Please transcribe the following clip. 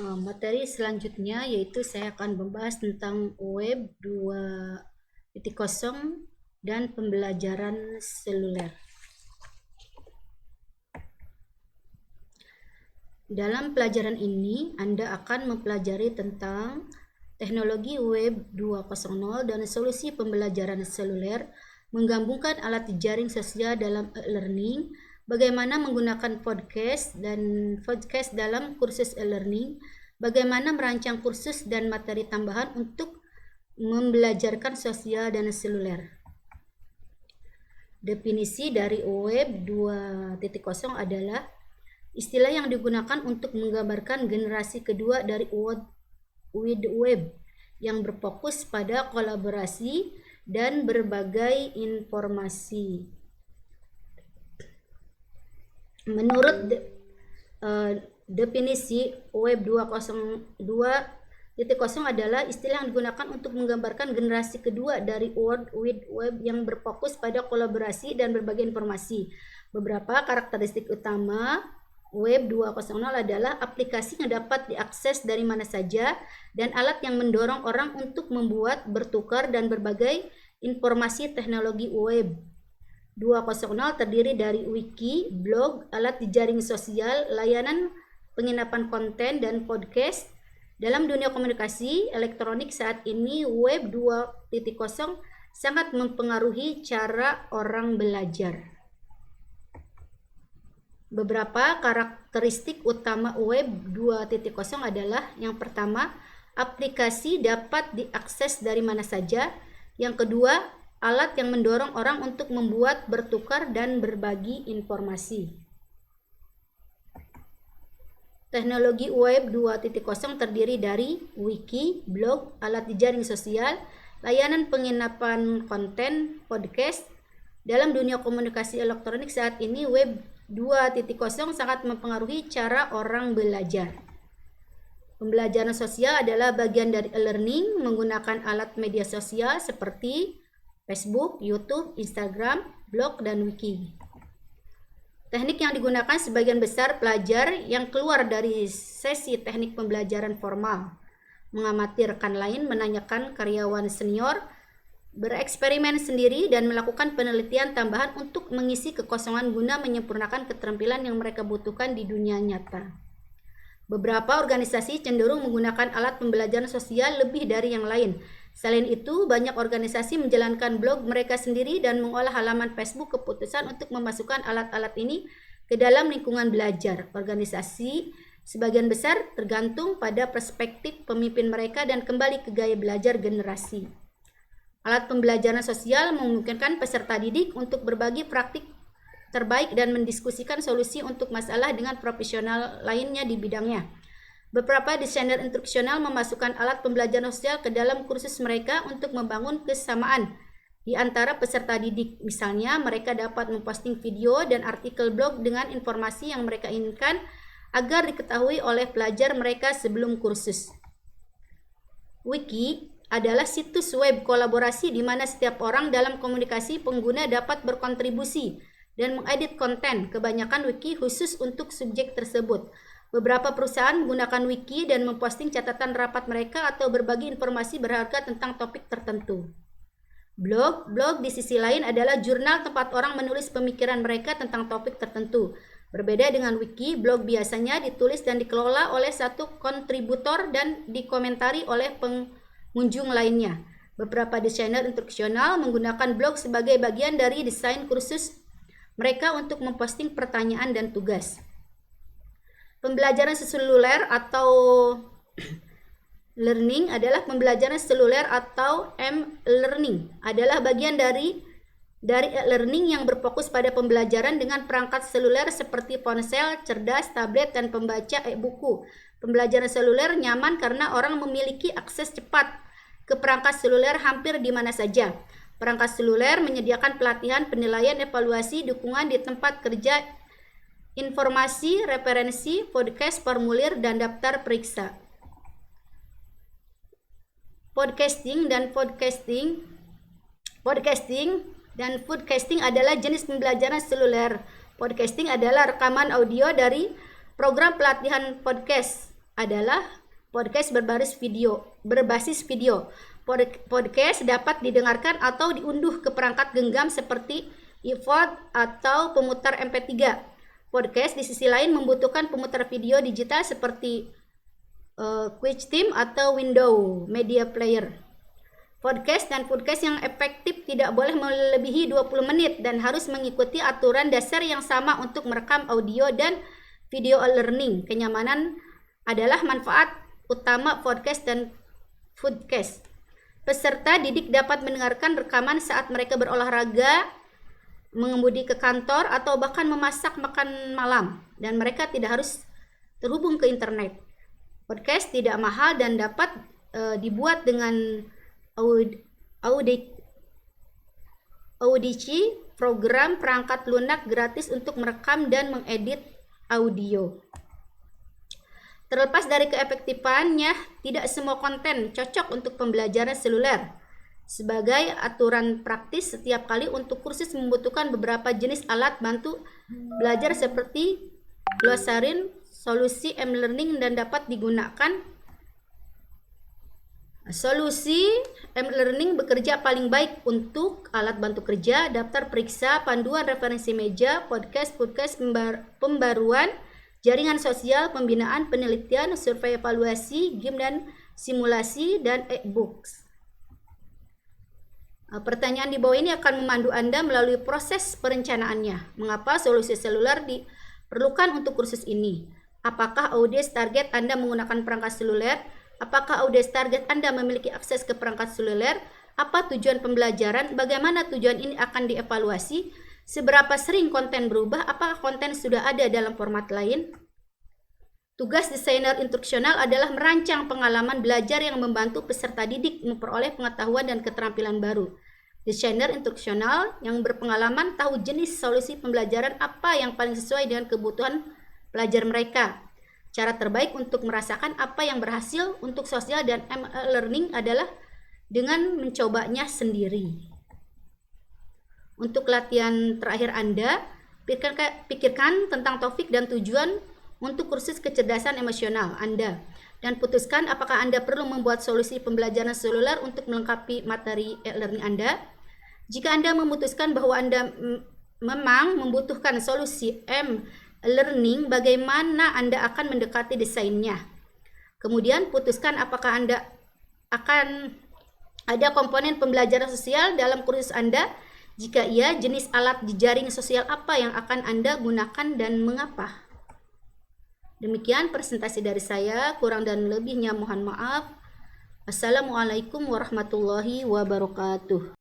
Materi selanjutnya yaitu saya akan membahas tentang Web 2.0 dan pembelajaran seluler. Dalam pelajaran ini, Anda akan mempelajari tentang teknologi Web 2.0 dan solusi pembelajaran seluler, menggabungkan alat jaring sosial dalam e-learning, bagaimana menggunakan podcast dalam kursus e-learning, bagaimana merancang kursus dan materi tambahan untuk membelajarkan sosial dan seluler. Definisi dari Web 2.0 adalah istilah yang digunakan untuk menggambarkan generasi kedua dari World Wide Web yang berfokus pada kolaborasi dan berbagai informasi. Menurut definisi Web 2.0 adalah istilah yang digunakan untuk menggambarkan generasi kedua dari World Wide Web yang berfokus pada kolaborasi dan berbagai informasi. Beberapa karakteristik utama Web 2.0 adalah aplikasi yang dapat diakses dari mana saja dan alat yang mendorong orang untuk membuat, bertukar, dan berbagai informasi teknologi web. 2.0 terdiri dari wiki, blog, alat jaring sosial, layanan penginapan konten, dan podcast. Dalam dunia komunikasi elektronik saat ini, Web 2.0 sangat mempengaruhi cara orang belajar. Beberapa karakteristik utama Web 2.0 adalah yang pertama, aplikasi dapat diakses dari mana saja. Yang kedua, alat yang mendorong orang untuk membuat, bertukar, dan berbagi informasi. Teknologi Web 2.0 terdiri dari wiki, blog, alat jaring sosial, layanan penginapan konten, podcast. Dalam dunia komunikasi elektronik saat ini, Web 2.0 sangat mempengaruhi cara orang belajar. Pembelajaran sosial adalah bagian dari e-learning menggunakan alat media sosial seperti Facebook, YouTube, Instagram, blog, dan wiki. Teknik yang digunakan sebagian besar pelajar yang keluar dari sesi teknik pembelajaran formal. Mengamati rekan lain, menanyakan karyawan senior, bereksperimen sendiri, dan melakukan penelitian tambahan untuk mengisi kekosongan guna menyempurnakan keterampilan yang mereka butuhkan di dunia nyata. Beberapa organisasi cenderung menggunakan alat pembelajaran sosial lebih dari yang lain. Selain itu, banyak organisasi menjalankan blog mereka sendiri dan mengolah halaman Facebook keputusan untuk memasukkan alat-alat ini ke dalam lingkungan belajar. Organisasi sebagian besar tergantung pada perspektif pemimpin mereka dan kembali ke gaya belajar generasi. Alat pembelajaran sosial memungkinkan peserta didik untuk berbagi praktik terbaik dan mendiskusikan solusi untuk masalah dengan profesional lainnya di bidangnya. Beberapa desainer instruksional memasukkan alat pembelajaran sosial ke dalam kursus mereka untuk membangun kesamaan di antara peserta didik. Misalnya, mereka dapat memposting video dan artikel blog dengan informasi yang mereka inginkan agar diketahui oleh pelajar mereka sebelum kursus. Wiki adalah situs web kolaborasi di mana setiap orang dalam komunikasi pengguna dapat berkontribusi dan mengedit konten. Kebanyakan wiki khusus untuk subjek tersebut. Beberapa perusahaan menggunakan wiki dan memposting catatan rapat mereka atau berbagi informasi berharga tentang topik tertentu. Blog di sisi lain adalah jurnal tempat orang menulis pemikiran mereka tentang topik tertentu. Berbeda dengan wiki, blog biasanya ditulis dan dikelola oleh satu kontributor dan dikomentari oleh pengunjung lainnya. Beberapa desainer instruksional menggunakan blog sebagai bagian dari desain kursus mereka untuk memposting pertanyaan dan tugas. Pembelajaran seluler atau learning adalah pembelajaran seluler atau e-learning adalah bagian dari e-learning yang berfokus pada pembelajaran dengan perangkat seluler seperti ponsel cerdas, tablet, dan pembaca e-buku. Pembelajaran seluler nyaman karena orang memiliki akses cepat ke perangkat seluler hampir di mana saja. Perangkat seluler menyediakan pelatihan, penilaian, evaluasi, dukungan di tempat kerja, informasi, referensi, podcast, formulir, dan daftar periksa. Podcasting dan foodcasting adalah jenis pembelajaran seluler. Podcasting adalah rekaman audio dari program pelatihan podcast adalah podcast berbasis video. Podcast dapat didengarkan atau diunduh ke perangkat genggam seperti iPod atau pemutar MP3. Podcast di sisi lain membutuhkan pemutar video digital seperti QuickTime atau Windows Media Player. Podcast dan podcast yang efektif tidak boleh melebihi 20 menit dan harus mengikuti aturan dasar yang sama untuk merekam audio dan video learning. Kenyamanan adalah manfaat utama podcast dan foodcast. Peserta didik dapat mendengarkan rekaman saat mereka berolahraga, mengemudi ke kantor, atau bahkan memasak makan malam, dan mereka tidak harus terhubung ke internet. Podcast tidak mahal dan dapat dibuat dengan Audici, program perangkat lunak gratis untuk merekam dan mengedit audio. Terlepas dari keefektifannya, tidak semua konten cocok untuk pembelajaran seluler. Sebagai aturan praktis, setiap kali untuk kursus membutuhkan beberapa jenis alat bantu belajar seperti glosarin, solusi m-learning, dan dapat digunakan. Solusi m-learning bekerja paling baik untuk alat bantu kerja, daftar periksa, panduan referensi meja, podcast, pembaruan, jaringan sosial, pembinaan, penelitian, survei evaluasi, game dan simulasi, dan e-books. Pertanyaan di bawah ini akan memandu Anda melalui proses perencanaannya. Mengapa solusi seluler diperlukan untuk kursus ini? Apakah audiens target Anda menggunakan perangkat seluler? Apakah audiens target Anda memiliki akses ke perangkat seluler? Apa tujuan pembelajaran? Bagaimana tujuan ini akan dievaluasi? Seberapa sering konten berubah? Apakah konten sudah ada dalam format lain? Tugas desainer instruksional adalah merancang pengalaman belajar yang membantu peserta didik memperoleh pengetahuan dan keterampilan baru. Desainer instruksional yang berpengalaman tahu jenis solusi pembelajaran apa yang paling sesuai dengan kebutuhan pelajar mereka. Cara terbaik untuk merasakan apa yang berhasil untuk sosial dan e-learning adalah dengan mencobanya sendiri. Untuk latihan terakhir Anda, pikirkan tentang topik dan tujuan untuk kursus kecerdasan emosional Anda dan putuskan apakah Anda perlu membuat solusi pembelajaran seluler untuk melengkapi materi e-learning Anda. Jika Anda memutuskan bahwa Anda memang membutuhkan solusi learning, bagaimana Anda akan mendekati desainnya. Kemudian putuskan apakah Anda akan ada komponen pembelajaran sosial dalam kursus Anda. Jika iya, jenis alat jejaring sosial apa yang akan Anda gunakan dan mengapa? Demikian presentasi dari saya, kurang dan lebihnya mohon maaf. Assalamualaikum warahmatullahi wabarakatuh.